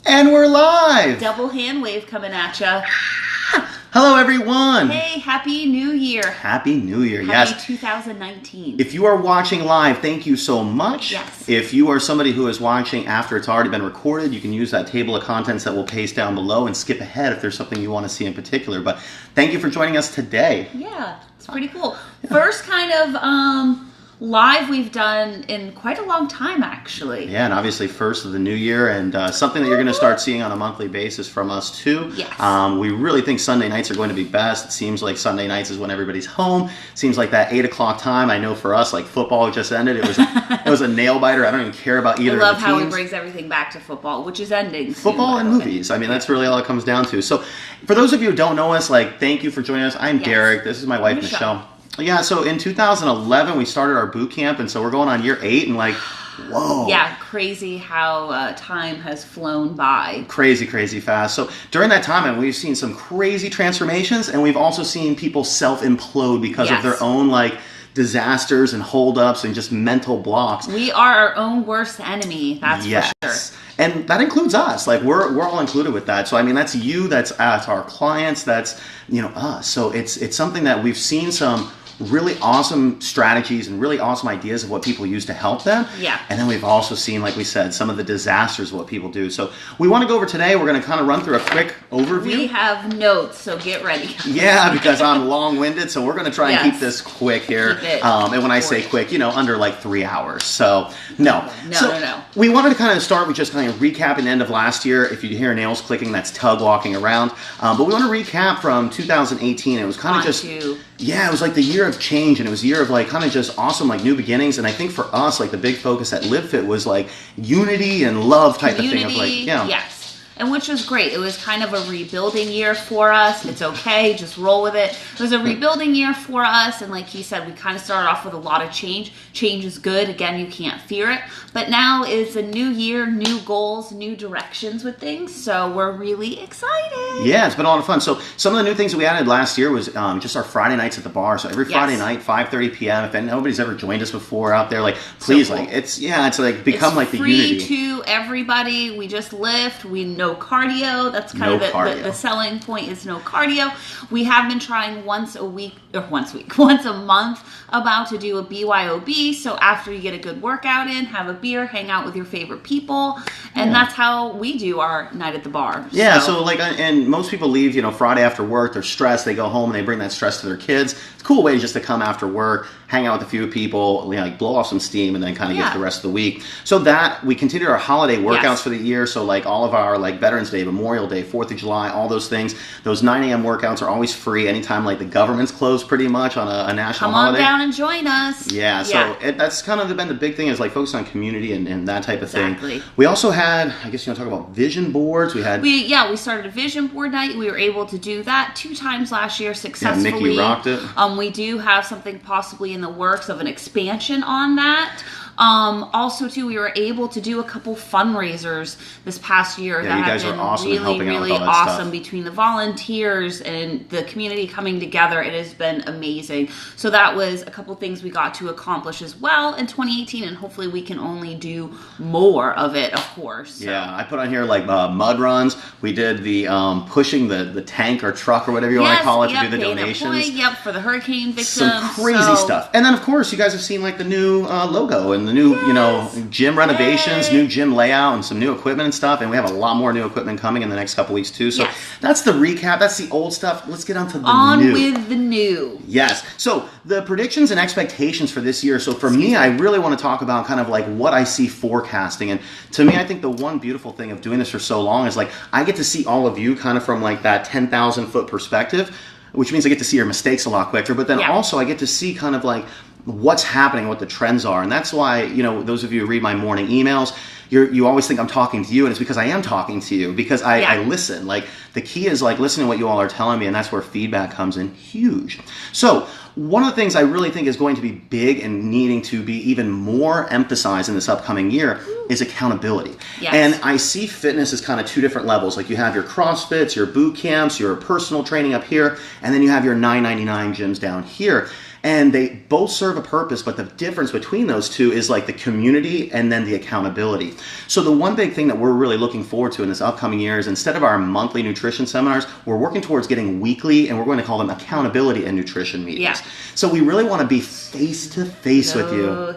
And we're live! Double hand wave coming at ya. Hello, everyone! Hey, Happy New Year. Happy New Year, Happy yes. 2019. If you are watching live, thank you so much. Yes. If you are somebody who is watching after it's already been recorded, you can use that table of contents that we'll paste down below and skip ahead if there's something you want to see in particular. But thank you for joining us today. Yeah, it's pretty cool. First kind of live we've done in quite a long time, actually. Yeah, and obviously first of the new year, and something that you're going to start seeing on a monthly basis from us too. Yes. We really think Sunday nights are going to be best. It seems like Sunday nights is when everybody's home. Seems like that 8 o'clock time. I know for us, like football just ended. It was a nail biter. I don't even care about either of the teams. I love how he brings everything back to football, which is ending soon, football and movies. I mean, that's really all it comes down to. So for those of you who don't know us, like, thank you for joining us. I'm Derek. This is my wife, Michelle. Yeah, so in 2011, we started our boot camp, and so we're going on year 8, and like, whoa. Yeah, crazy how time has flown by. Crazy, crazy fast. So during that time, we've seen some crazy transformations, and we've also seen people self-implode because of their own, like, disasters and holdups and just mental blocks. We are our own worst enemy, that's for sure. And that includes us. Like, we're all included with that. So, I mean, that's you, that's our clients, that's, you know, us. So it's something that we've seen some really awesome strategies and really awesome ideas of what people use to help them. Yeah. And then we've also seen, like we said, some of the disasters of what people do. So we want to go over today. We're going to kind of run through a quick overview. We have notes, so get ready. Yeah, because I'm long-winded, so we're going to try and keep this quick here. And when I say quick, you know, under like 3 hours. So no. We wanted to kind of start with just kind of recapping the end of last year. If you hear nails clicking, that's Tug walking around. But we want to recap from 2018. It was kind of just... Yeah, it was like the year of change, and it was a year of like kind of just awesome like new beginnings. And I think for us, like the big focus at LiveFit was like unity and love type of thing of like, yeah. Yes. And which was great. It was kind of a rebuilding year for us. It's okay, just roll with it. It was a rebuilding year for us, and like he said, we kind of started off with a lot of change. Change is good. Again, you can't fear it. But now it's a new year, new goals, new directions with things. So we're really excited. Yeah, it's been a lot of fun. So some of the new things that we added last year was just our Friday nights at the bar. So every Friday night, 5:30 p.m. If nobody's ever joined us before out there, like please, so cool. Like it's like become like the unity. It's free to everybody. We just lift. We no cardio. That's kind of the selling point is no cardio. We have been trying once a month about to do a BYOB. So after you get a good workout in, have a beer, hang out with your favorite people. And that's how we do our night at the bar. Yeah, so like, and most people leave, you know, Friday after work, they're stressed, they go home and they bring that stress to their kids. It's a cool way just to come after work, hang out with a few people, you know, like blow off some steam and then kind of get the rest of the week. So that, we continued our holiday workouts for the year. So like all of our like Veterans Day, Memorial Day, 4th of July, all those things, those 9 a.m. workouts are always free anytime like the government's closed pretty much on a national holiday. Come on down and join us. Yeah, so that's kind of been the big thing is like focus on community and that type of thing. Exactly. We also had, I guess you want to talk about vision boards. We started a vision board night. We were able to do that 2 times last year successfully. Yeah, Mickey rocked it. We do have something possibly in the works of an expansion on that. Also, too, we were able to do a couple fundraisers this past year that have been really awesome between the volunteers and the community coming together. It has been amazing. So that was a couple things we got to accomplish as well in 2018, and hopefully we can only do more of it, of course. So. Yeah, I put on here like mud runs. We did the pushing the tank or truck or whatever you want to call it to do the donations. For the hurricane victims. Some crazy stuff. And then, of course, you guys have seen like the new logo and the new, you know, gym renovations, new gym layout, and some new equipment and stuff. And we have a lot more new equipment coming in the next couple weeks too. So that's the recap. That's the old stuff. Let's get on to the new. On with the new. Yes. So the predictions and expectations for this year. So for me, I really want to talk about kind of like what I see forecasting. And to me, I think the one beautiful thing of doing this for so long is like I get to see all of you kind of from like that 10,000 foot perspective, which means I get to see your mistakes a lot quicker. But then also I get to see kind of like what's happening, what the trends are. And that's why, you know, those of you who read my morning emails, you always think I'm talking to you, and it's because I am talking to you, because I listen. Like, the key is like listening to what you all are telling me, and that's where feedback comes in huge. So one of the things I really think is going to be big and needing to be even more emphasized in this upcoming year is accountability. Yes. And I see fitness as kind of 2 different levels. Like, you have your CrossFits, your boot camps, your personal training up here, and then you have your $9.99 gyms down here. And they both serve a purpose, but the difference between those two is like the community and then the accountability. So the one big thing that we're really looking forward to in this upcoming year is, instead of our monthly nutrition seminars, we're working towards getting weekly, and we're going to call them accountability and nutrition meetings. Yeah. So we really want to be face-to-face with you.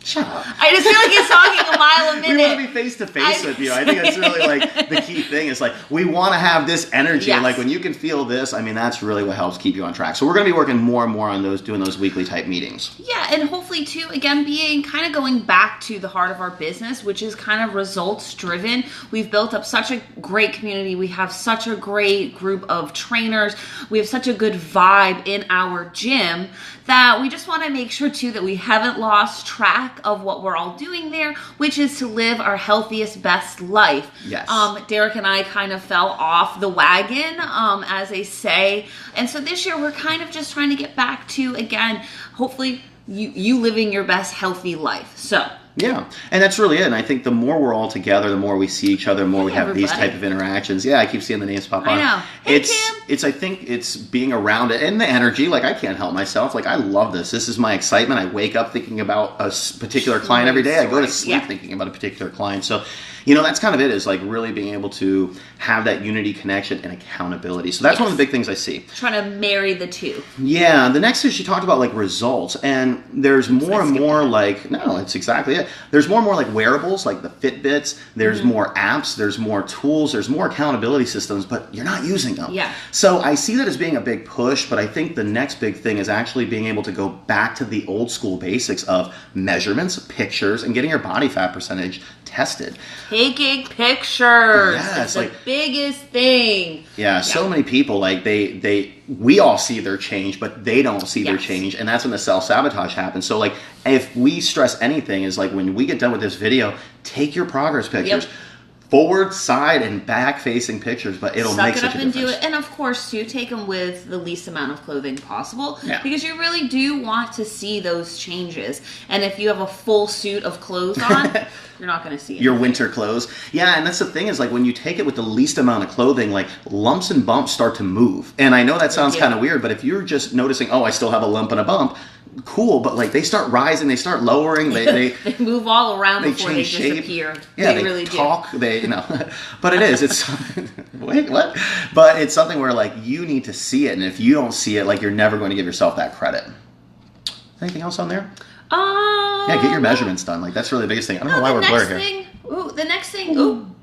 Shut up. I just feel like he's talking a mile a minute. We want to be face-to-face with you. I think that's really like the key thing, is like we want to have this energy. Yes. And like when you can feel this, I mean, that's really what helps keep you on track. So we're going to be working more and more on doing those weekly type meetings. Yeah, and hopefully too, again, being kind of going back to the heart of our business, which is kind of results driven. We've built up such a great community. We have such a great group of trainers. We have such a good vibe in our gym that we just want to make sure too that we haven't lost track of what we're all doing there, which is to live our healthiest, best life. Yes. Derek and I kind of fell off the wagon, as they say. And so this year we're kind of just trying to get back to, again, hopefully you living your best healthy life. So yeah, and that's really it. And I think the more we're all together, the more we see each other, the more we have these type of interactions. Yeah, I keep seeing the names pop on. I know. Hey, Kim. I think it's being around it and the energy. Like, I can't help myself. Like, I love this. This is my excitement. I wake up thinking about a particular client every day. I go to sleep thinking about a particular client. So, that's kind of it, is like really being able to have that unity, connection, and accountability. So that's one of the big things I see. Trying to marry the two. Yeah. The next is she talked about like results, and there's more and more like, no, it's exactly it. There's more and more like wearables, like the Fitbits. There's more apps. There's more tools. There's more accountability systems, but you're not using them. Yeah. So I see that as being a big push, but I think the next big thing is actually being able to go back to the old school basics of measurements, pictures, and getting your body fat percentage tested. Taking pictures. Yeah, it's like the biggest thing. Yeah, so many people, like we all see their change, but they don't see their change, and that's when the self-sabotage happens. So like, if we stress anything, is like, when we get done with this video, take your progress pictures. Yep. Forward, side, and back facing pictures, but it'll make such a difference. Do it. And of course, too, take them with the least amount of clothing possible, because you really do want to see those changes. And if you have a full suit of clothes on, you're not going to see it. Your winter clothes. Yeah, and that's the thing, is like, when you take it with the least amount of clothing, like, lumps and bumps start to move. And I know that sounds kind of weird, but if you're just noticing, oh, I still have a lump and a bump, cool, but like, they start rising, they start lowering, they move all around before they disappear. Yeah, they really talk, do. But it's wait, what? But it's something where like, you need to see it, and if you don't see it, like, you're never going to give yourself that credit. Anything else on there? Yeah, get your measurements done. Like, that's really the biggest thing. I don't know why we're blurry here. The next thing,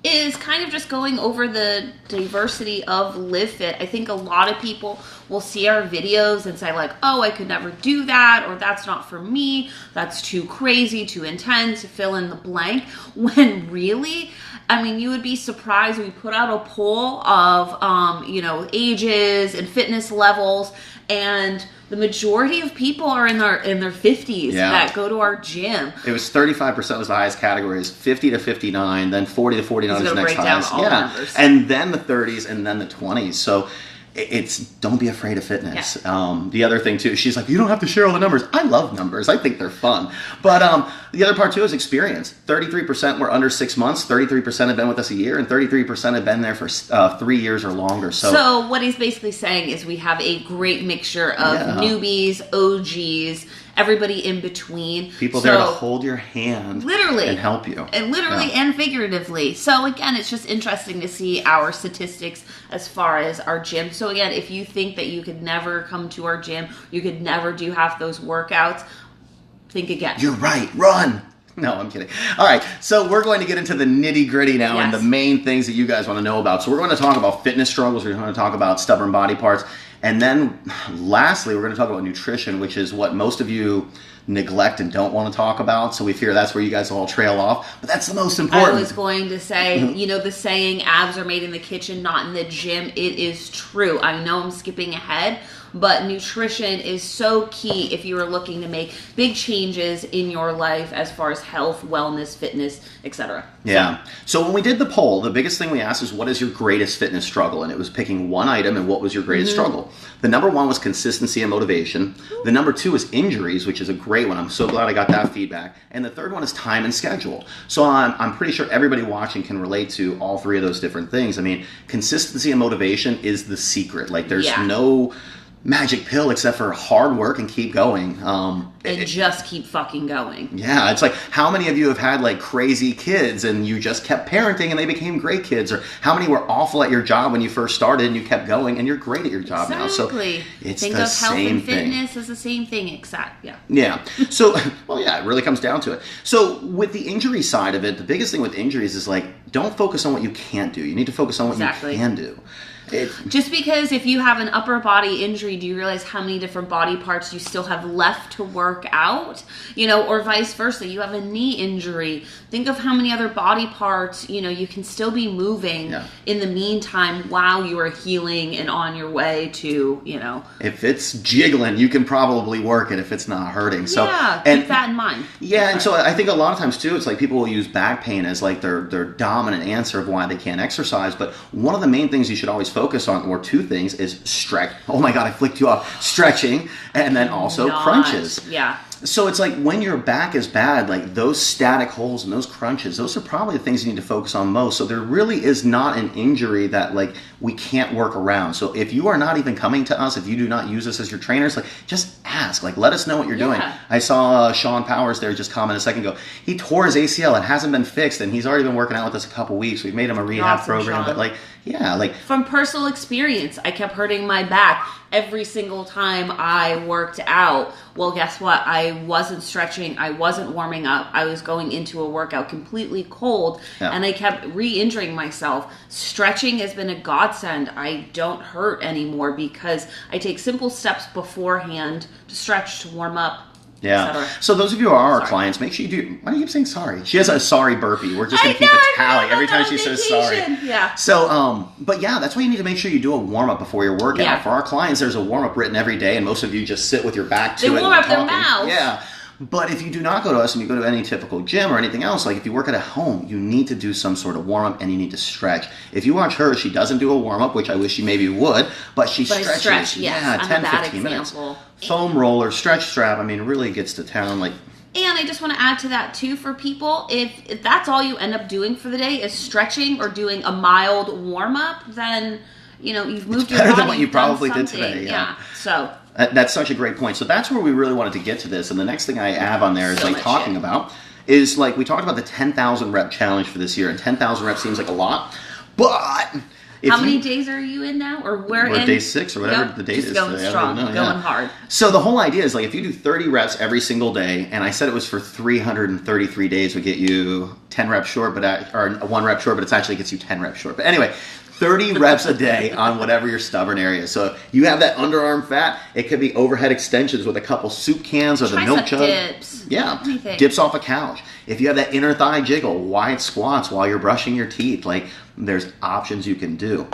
is kind of just going over the diversity of Live Fit. I think a lot of people will see our videos and say like, oh, I could never do that, or that's not for me, that's too crazy, too intense, fill in the blank, when really, I mean, you would be surprised. We put out a poll of, ages and fitness levels, and the majority of people are in their 50s that go to our gym. It was 35% was the highest categories, 50 to 59, then 40 to 49 is the next highest. And then the 30s, and then the 20s. So it's, don't be afraid of fitness. Yeah. The other thing too, she's like, you don't have to share all the numbers. I love numbers. I think they're fun. But the other part too is experience. 33% were under 6 months, 33% have been with us a year, and 33% have been there for 3 years or longer. So what he's basically saying is we have a great mixture of newbies, OGs, everybody in between. People there to hold your hand. Literally. And help you. And literally and figuratively. So again, it's just interesting to see our statistics as far as our gym. So again, if you think that you could never come to our gym, you could never do half those workouts, think again. You're right. Run. No, I'm kidding. All right, so we're going to get into the nitty-gritty now and the main things that you guys want to know about. So we're going to talk about fitness struggles. We're going to talk about stubborn body parts. And then lastly, we're going to talk about nutrition, which is what most of you neglect and don't want to talk about. So we fear that's where you guys all trail off. But that's the most important. I was going to say, the saying, abs are made in the kitchen, not in the gym. It is true. I know I'm skipping ahead, but nutrition is so key if you are looking to make big changes in your life as far as health, wellness, fitness, etc. Yeah. So when we did the poll, the biggest thing we asked is, what is your greatest fitness struggle? And it was picking one item and what was your greatest struggle. The number one was consistency and motivation. The number two is injuries, which is a great one. I'm so glad I got that feedback. And the third one is time and schedule. So I'm pretty sure everybody watching can relate to all three of those different things. I mean, consistency and motivation is the secret. Like, there's magic pill except for hard work and keep going. Just keep fucking going. Yeah, it's like, how many of you have had like crazy kids and you just kept parenting and they became great kids? Or how many were awful at your job when you first started and you kept going and you're great at your job now? So it's Think the of health same and fitness thing. as the same thing, exactly. Yeah. Yeah. So, well, yeah, it really comes down to it. So with the injury side of it, the biggest thing with injuries is like, don't focus on what you can't do. You need to focus on what you can do. Just because if you have an upper body injury, do you realize how many different body parts you still have left to work out? Or vice versa. You have a knee injury. Think of how many other body parts, you can still be moving in the meantime while you are healing and on your way to, If it's jiggling, you can probably work it if it's not hurting. So keep that in mind. Yeah, and so I think a lot of times too, it's like people will use back pain as like their dominant answer of why they can't exercise. But one of the main things you should always focus on, or two things, is stretch. Oh my God, I flicked you off. Stretching, and then also crunches. Yeah. So it's like when your back is bad, like those static holes and those crunches, those are probably the things you need to focus on most. So there really is not an injury that like we can't work around. So if you are not even coming to us, if you do not use us as your trainers, like just ask, like let us know what you're doing. I saw Sean Powers there just comment a second ago. He tore his ACL. It hasn't been fixed, and he's already been working out with us a couple weeks. We've made him a rehab program, Sean. but from personal experience, I kept hurting my back every single time I worked out. Well, guess what? I wasn't stretching. I wasn't warming up. I was going into a workout completely cold, and I kept re-injuring myself. Stretching has been a godsend. I don't hurt anymore because I take simple steps beforehand to stretch, to warm up. Yeah. So those of you who are our clients, make sure you do. Why do you keep saying sorry? She has a sorry burpee. We're just going to keep a tally every time she says sorry. Yeah. So, but yeah, that's why you need to make sure you do a warm up before your workout. Yeah. For our clients, there's a warm up written every day, and most of you just sit with your back to it. They warm up their mouth. Yeah. But if you do not go to us and you go to any typical gym or anything else, like if you work at a home, you need to do some sort of warm-up and you need to stretch. If you watch her, she doesn't do a warm-up, which I wish she maybe would, but she stretches. Yes, 10, 15 minutes. Foam roller, stretch strap, really gets to town. And I just want to add to that too for people, if that's all you end up doing for the day is stretching or doing a mild warm-up, then you've moved your body. Better than what you probably did today. Yeah. So that's such a great point. So that's where we really wanted to get to this. And the next thing I have on there is talking about is we talked about the 10,000 rep challenge for this year, and 10,000 reps seems like a lot, but how many days are you in now, or we're in day 6 or whatever the date is going today. Strong, going hard. So the whole idea is if you do 30 reps every single day, and I said it was for 333 days, would get you 10 reps short, or 1 rep short, but it actually gets you 10 reps short. But anyway, 30 reps a day on whatever your stubborn area is. So if you have that underarm fat, it could be overhead extensions with a couple soup cans or the milk jug. Dips. Yeah, dips off a couch. If you have that inner thigh jiggle, wide squats while you're brushing your teeth. There's options you can do.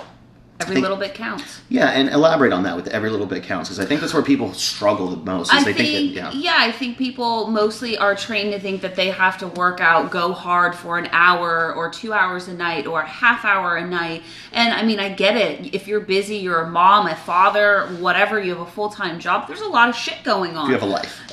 Every little bit counts. Yeah, and elaborate on that with every little bit counts, because I think that's where people struggle the most. I think people mostly are trained to think that they have to work out, go hard for an hour or 2 hours a night or a half hour a night. And I get it. If you're busy, you're a mom, a father, whatever, you have a full-time job, there's a lot of shit going on.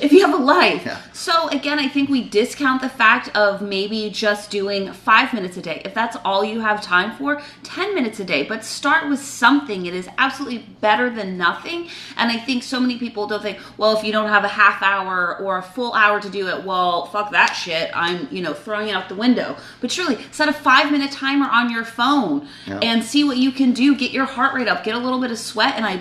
If you have a life. Yeah. So again, I think we discount the fact of maybe just doing 5 minutes a day. If that's all you have time for, 10 minutes a day. But start with something. It is absolutely better than nothing. And I think so many people don't think, well, if you don't have a half hour or a full hour to do it, well, fuck that shit. I'm, throwing it out the window. But surely set a 5-minute timer on your phone and see what you can do. Get your heart rate up, get a little bit of sweat, and I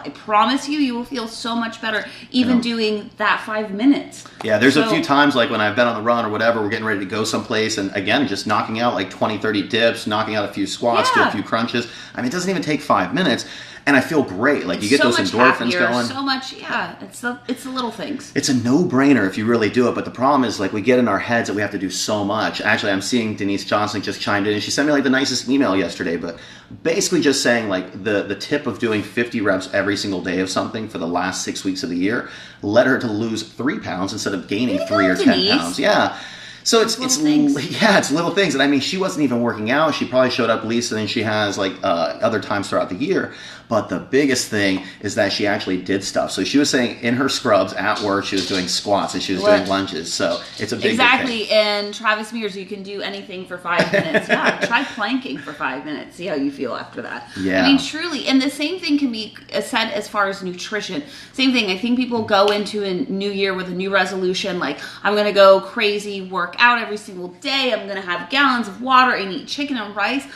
promise you will feel so much better even doing that 5 minutes. Yeah, there's a few times when I've been on the run or whatever, we're getting ready to go someplace, and again, just knocking out 20, 30 dips, knocking out a few squats, do a few crunches. It doesn't even take 5 minutes, and I feel great. You get those endorphins going. So much, it's the little things. It's a no-brainer if you really do it, but the problem is we get in our heads that we have to do so much. Actually, I'm seeing Denise Johnson just chimed in, and she sent me the nicest email yesterday, but basically just saying the tip of doing 50 reps every single day of something for the last 6 weeks of the year led her to lose 3 pounds instead of gaining 3 or 10 pounds. Yeah. So it's little things. And I mean, she wasn't even working out. She probably showed up least than she has like other times throughout the year. But the biggest thing is that she actually did stuff. So she was saying in her scrubs at work, she was doing squats and she was doing lunges. So it's a big Exactly. thing. And Travis Mears, you can do anything for 5 minutes. Yeah, try planking for 5 minutes. See how you feel after that. Yeah. I mean, truly. And the same thing can be said as far as nutrition. Same thing. I think people go into a new year with a new resolution. Like, I'm going to go crazy, work out every single day. I'm going to have gallons of water and eat chicken and rice.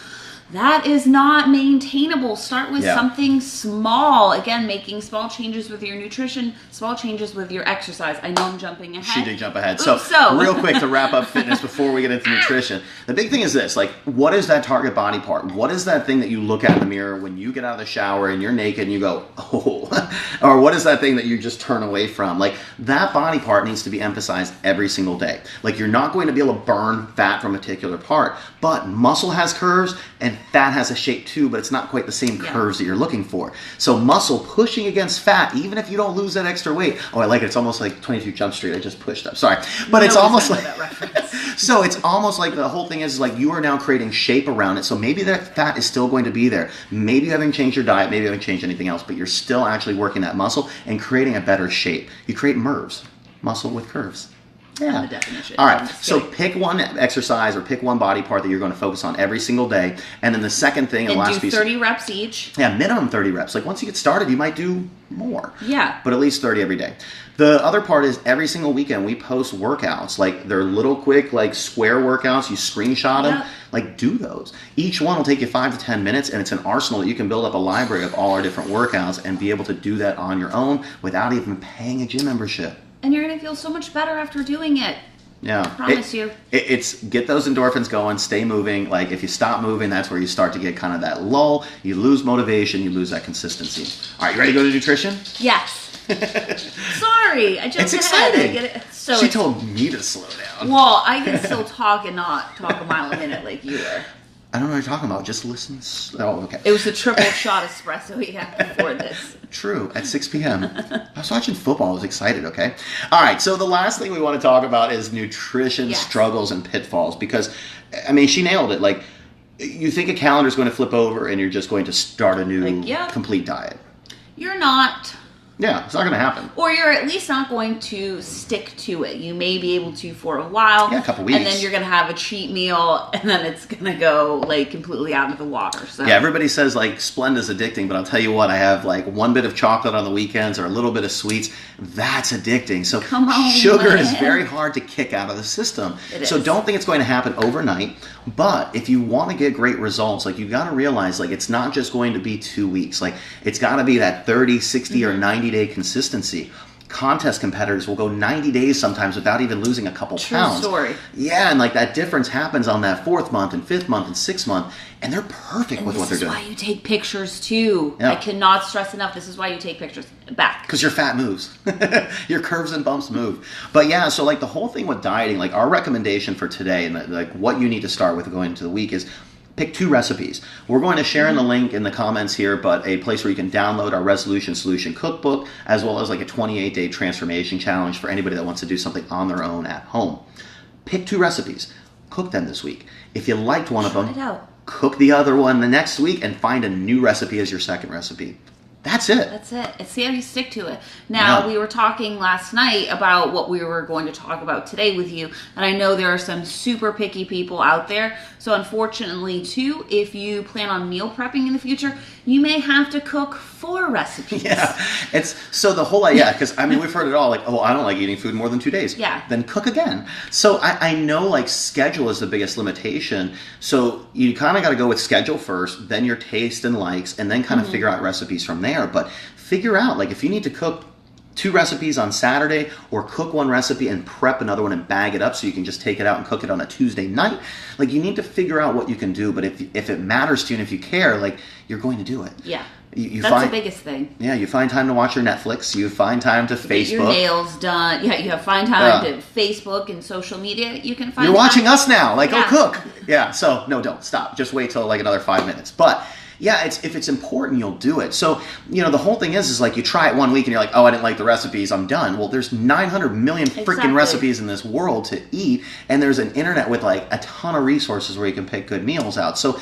That is not maintainable. Start with something small. Again, making small changes with your nutrition, small changes with your exercise. I know I'm jumping ahead. She did jump ahead. So real quick to wrap up fitness before we get into nutrition. The big thing is this, like, what is that target body part? What is that thing that you look at in the mirror when you get out of the shower and you're naked and you go, oh, or what is that thing that you just turn away from? Like, that body part needs to be emphasized every single day. Like, you're not going to be able to burn fat from a particular part, but muscle has curves and fat has a shape too, but it's not quite the same curves that you're looking for. So muscle pushing against fat, even if you don't lose that extra weight. Oh, I like it. It's almost like 22 Jump Street. I just pushed up. Sorry. But it's almost like that reference. So it's almost like the whole thing is like you are now creating shape around it. So maybe that fat is still going to be there. Maybe you haven't changed your diet, maybe you haven't changed anything else, but you're still actually working that muscle and creating a better shape. You create MERVs, muscle with curves. Yeah. The definition. All right. So pick one exercise or pick one body part that you're going to focus on every single day. And then the second thing and last do 30 reps each. Yeah, minimum 30 reps. Like once you get started, you might do more. Yeah. But at least 30 every day. The other part is every single weekend we post workouts. Like they're little quick, like square workouts. You screenshot them. Like do those. Each one will take you 5 to 10 minutes, and it's an arsenal that you can build up a library of all our different workouts and be able to do that on your own without even paying a gym membership. And you're going to feel so much better after doing it. Yeah. I promise you. It's get those endorphins going, stay moving. Like if you stop moving, that's where you start to get kind of that lull. You lose motivation, you lose that consistency. All right, you ready to go to nutrition? Yes. Sorry, I jumped ahead. It's exciting. I get it. So she told me to slow down. Well, I can still talk and not talk a mile a minute like you were. I don't know what you're talking about. Just listen. Oh, okay. It was a triple shot espresso we had before this. True, at 6 p.m. I was watching football. I was excited, okay? All right, so the last thing we want to talk about is nutrition struggles and pitfalls because, I mean, she nailed it. Like, you think a calendar is going to flip over and you're just going to start a new complete diet. You're not. Yeah, it's not going to happen. Or you're at least not going to stick to it. You may be able to for a while. Yeah, a couple weeks. And then you're going to have a cheat meal, and then it's going to go, like, completely out of the water. So. Yeah, everybody says, like, Splenda's addicting, but I'll tell you what, I have, like, one bit of chocolate on the weekends or a little bit of sweets. That's addicting. So come on, sugar man. is very hard to kick out of the system. So don't think it's going to happen overnight. But if you want to get great results, like, you got to realize, like, it's not just going to be 2 weeks. Like, it's got to be that 30, 60, or 90-day consistency. Contest competitors will go 90 days sometimes without even losing a couple pounds. True story. Yeah, and like that difference happens on that 4th month and 5th month and 6th month, and they're perfect with what they're doing. This is why you take pictures too. Yeah. I cannot stress enough. This is why you take pictures. Back. Because your fat moves. Your curves and bumps move. But yeah, so like the whole thing with dieting, like our recommendation for today and like what you need to start with going into the week is pick 2 recipes. We're going to share in the link in the comments here, but a place where you can download our Resolution Solution Cookbook, as well as like a 28-day transformation challenge for anybody that wants to do something on their own at home. Pick 2 recipes. Cook them this week. If you liked one of them, cook the other one the next week and find a new recipe as your second recipe. That's it. That's it. And see how you stick to it. Now, we were talking last night about what we were going to talk about today with you, and I know there are some super picky people out there. So unfortunately, too, if you plan on meal prepping in the future, you may have to cook 4 recipes. Yeah. It's so the whole idea, because I mean, we've heard it all, like, oh, I don't like eating food more than 2 days. Yeah. Then cook again. So I know, like, schedule is the biggest limitation. So you kind of got to go with schedule first, then your taste and likes, and then kind of figure out recipes from there. But figure out, like, if you need to cook 2 recipes on Saturday or cook 1 recipe and prep another one and bag it up so you can just take it out and cook it on a Tuesday night, like, you need to figure out what you can do. But if it matters to you and if you care, like, you're going to do it. Yeah. You That's the biggest thing. Yeah, you find time to watch your Netflix. You find time to Facebook. Get your nails done. Yeah, you have find time to Facebook and social media. You can find. You're watching us now. Like, go cook. Yeah. So no, don't stop. Just wait till like another 5 minutes. But Yeah, if it's important, you'll do it. So, the whole thing is like you try it 1 week and you're like, oh, I didn't like the recipes, I'm done. Well, there's 900 million freaking recipes in this world to eat, and there's an internet with like a ton of resources where you can pick good meals out. So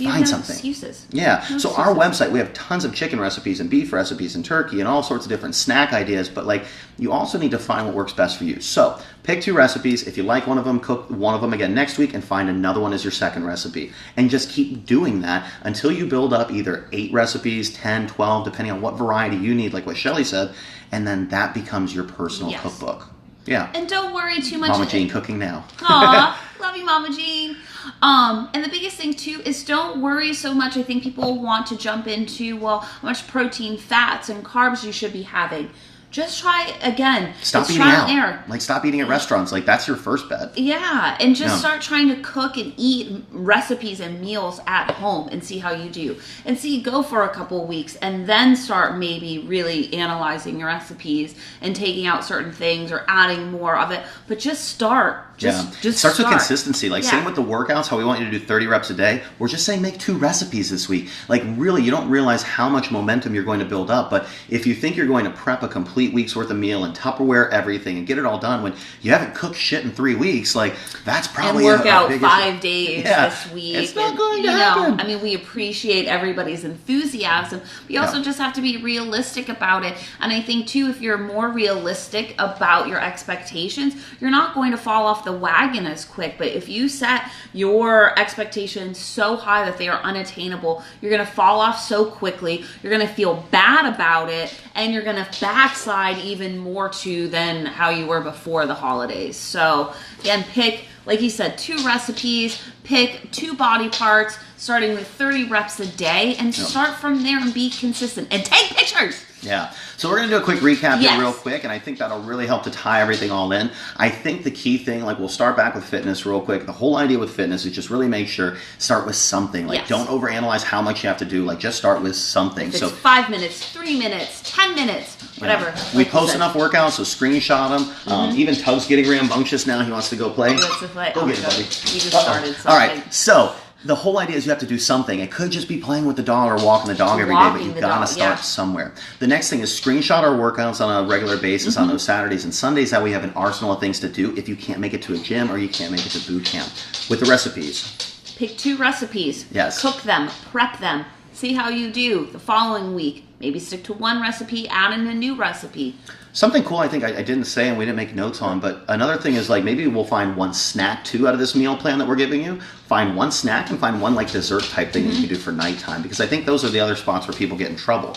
find something. Excuses. Yeah. So our website, we have tons of chicken recipes and beef recipes and turkey and all sorts of different snack ideas. But like, you also need to find what works best for you. So pick 2 recipes. If you like one of them, cook one of them again next week and find another one as your second recipe. And just keep doing that until you build up either 8 recipes, 10, 12, depending on what variety you need, like what Shelly said. And then that becomes your personal cookbook. Yeah. And don't worry too much. Mama Jean cooking now. Aw, love you, Mama Jean. And the biggest thing too is don't worry so much. I think people want to jump into, well, how much protein, fats, and carbs you should be having. Just try again. Stop eating out. Like, stop eating at restaurants. Like, that's your first bet. Yeah, and just start trying to cook and eat recipes and meals at home and see how you do. And go for a couple of weeks and then start maybe really analyzing your recipes and taking out certain things or adding more of it. But just start. Just starts with consistency. Like, same with the workouts, how we want you to do 30 reps a day. We're just saying make 2 recipes this week. Like, really, you don't realize how much momentum you're going to build up. But if you think you're going to prep a complete week's worth of meal and Tupperware everything and get it all done when you haven't cooked shit in 3 weeks, like, that's probably and work out 5 days this week. It's not going to happen. I mean, we appreciate everybody's enthusiasm. We also just have to be realistic about it. And I think, too, if you're more realistic about your expectations, you're not going to fall off the wagon as quick. But if you set your expectations so high that they are unattainable, you're going to fall off so quickly. You're going to feel bad about it, and you're going to backslide even more too than how you were before the holidays. So again, pick, like you said, 2 recipes, pick 2 body parts, starting with 30 reps a day, and start from there and be consistent and take pictures. Yeah. So we're going to do a quick recap here real quick, and I think that'll really help to tie everything all in. I think the key thing, like, we'll start back with fitness real quick. The whole idea with fitness is just really make sure, start with something. Like, don't overanalyze how much you have to do. Like, just start with something. If it's 5 minutes, 3 minutes, 10 minutes, whatever. Yeah. We post enough workouts, so screenshot them. Even Tug's getting rambunctious now. He wants to go play. Go get it, buddy. You just started something. All right. So the whole idea is you have to do something. It could just be playing with the dog or walking the dog every day, but you've got to start somewhere. The next thing is screenshot our workouts on a regular basis on those Saturdays and Sundays, that we have an arsenal of things to do if you can't make it to a gym or you can't make it to boot camp. With the recipes. Pick 2 recipes. Yes. Cook them. Prep them. See how you do the following week. Maybe stick to 1 recipe, add in a new recipe. Something cool I think I didn't say and we didn't make notes on, but another thing is, like, maybe we'll find 1 snack too out of this meal plan that we're giving you. Find 1 snack and find 1 like dessert type thing that you can do for nighttime, because I think those are the other spots where people get in trouble.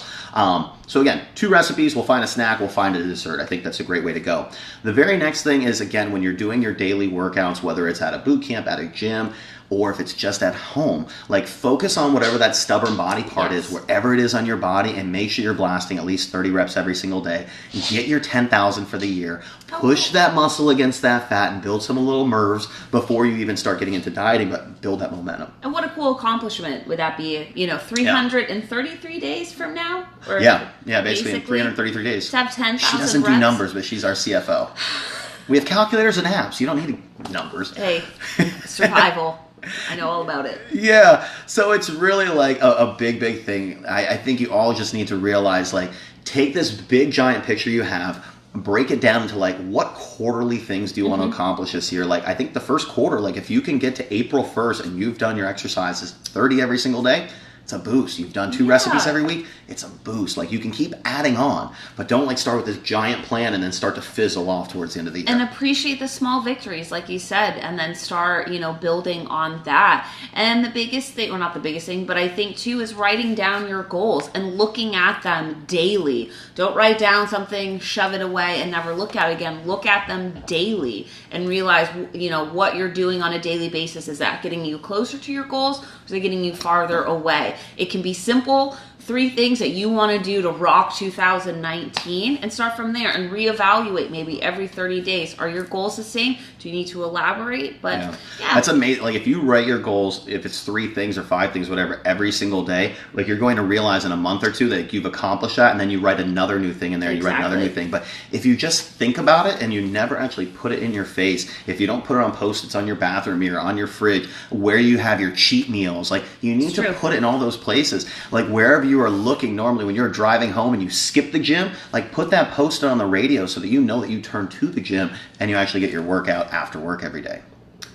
So again, 2 recipes, we'll find a snack, we'll find a dessert. I think that's a great way to go. The very next thing is, again, when you're doing your daily workouts, whether it's at a boot camp, at a gym, or if it's just at home, like, focus on whatever that stubborn body part is, wherever it is on your body, and make sure you're blasting at least 30 reps every single day. Get your 10,000 for the year. Push that muscle against that fat and build some little nerves before you even start getting into dieting, but build that momentum. And what a cool accomplishment would that be, 333 days from now? Or basically in 333 days. To have 10,000 She doesn't do numbers, but she's our CFO. We have calculators and apps. You don't need numbers. Hey, survival. I know all about it. Yeah. So it's really like a big, big thing. I think you all just need to realize, like, take this big, giant picture you have, break it down into, like, what quarterly things do you want to accomplish this year? Like, I think the first quarter, like, if you can get to April 1st and you've done your exercises 30 every single day, it's a boost. You've done 2 recipes every week, it's a boost. Like, you can keep adding on, but don't, like, start with this giant plan and then start to fizzle off towards the end of the year. And appreciate the small victories, like you said, and then start, building on that. And the biggest thing, or not the biggest thing, but I think too, is writing down your goals and looking at them daily. Don't write down something, shove it away, and never look at it again. Look at them daily and realize, what you're doing on a daily basis. Is that getting you closer to your goals, or is it getting you farther away? It can be simple 3 things that you want to do to rock 2019 and start from there and reevaluate maybe every 30 days. Are your goals the same? Do you need to elaborate? But yeah. That's amazing. Like if you write your goals, if it's 3 things or 5 things, whatever, every single day, like you're going to realize in a month or 2 that you've accomplished that, and then you write another new thing in there, and you write another new thing. But if you just think about it and you never actually put it in your face, if you don't put it on Post-its on your bathroom mirror, on your fridge, where you have your cheat meals, like you need to put it in all those places. Like wherever you are looking normally when you're driving home and you skip the gym, like put that Post-it on the radio so that you know that you turn to the gym and you actually get your workout after work every day.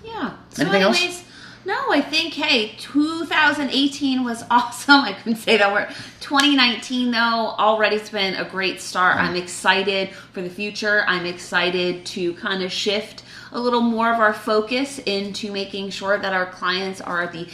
Yeah. So anything else? No, I think, hey, 2018 was awesome. I couldn't say that word. 2019, though, already has been a great start. I'm excited for the future. I'm excited to kind of shift a little more of our focus into making sure that our clients are the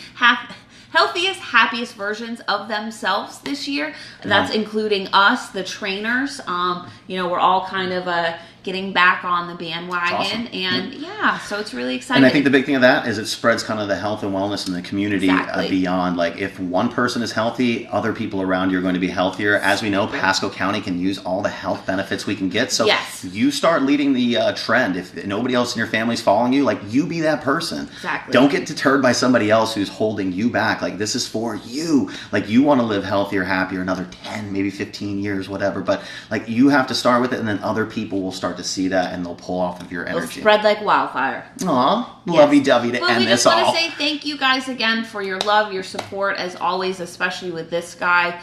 healthiest, happiest versions of themselves this year. That's including us, the trainers. We're all kind of getting back on the bandwagon. Awesome. And so it's really exciting. And I think the big thing of that is it spreads kind of the health and wellness in the community beyond. Like if one person is healthy, other people around you are going to be healthier. As we know, Pasco County can use all the health benefits we can get. So you start leading the trend. If nobody else in your family is following you, like you be that person. Exactly. Don't get deterred by somebody else who's holding you back. Like this is for you. Like you want to live healthier, happier, another 10, maybe 15 years, whatever. But like you have to start with it, and then other people will start to see that, and they'll pull off of your energy. It'll spread like wildfire. Aw, lovey-dovey to end this all. We just want to say thank you guys again for your love, your support, as always, especially with this guy.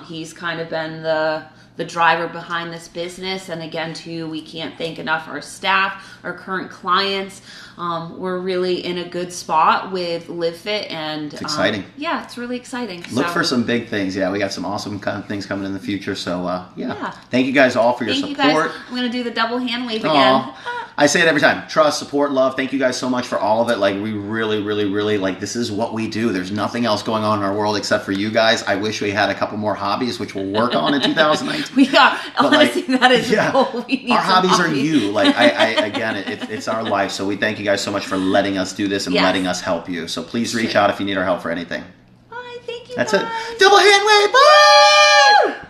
He's kind of been the driver behind this business. And again, too, we can't thank enough our staff, our current clients. We're really in a good spot with LiveFit, and it's exciting. It's really exciting. Look for some big things. Yeah, we got some awesome kind of things coming in the future. So thank you guys all for your support. Thank you guys. I'm gonna do the double hand wave again. I say it every time. Trust, support, love. Thank you guys so much for all of it. Like we really, really, really like this is what we do. There's nothing else going on in our world except for you guys. I wish we had a couple more hobbies, which we'll work on in 2019. We are. Honestly, that is the goal. We need our hobbies are you. Like again, it's our life. So we thank you guys so much for letting us do this and letting us help you. So please reach out if you need our help for anything. Bye. Thank you. That's guys. it. Double hand wave. Bye.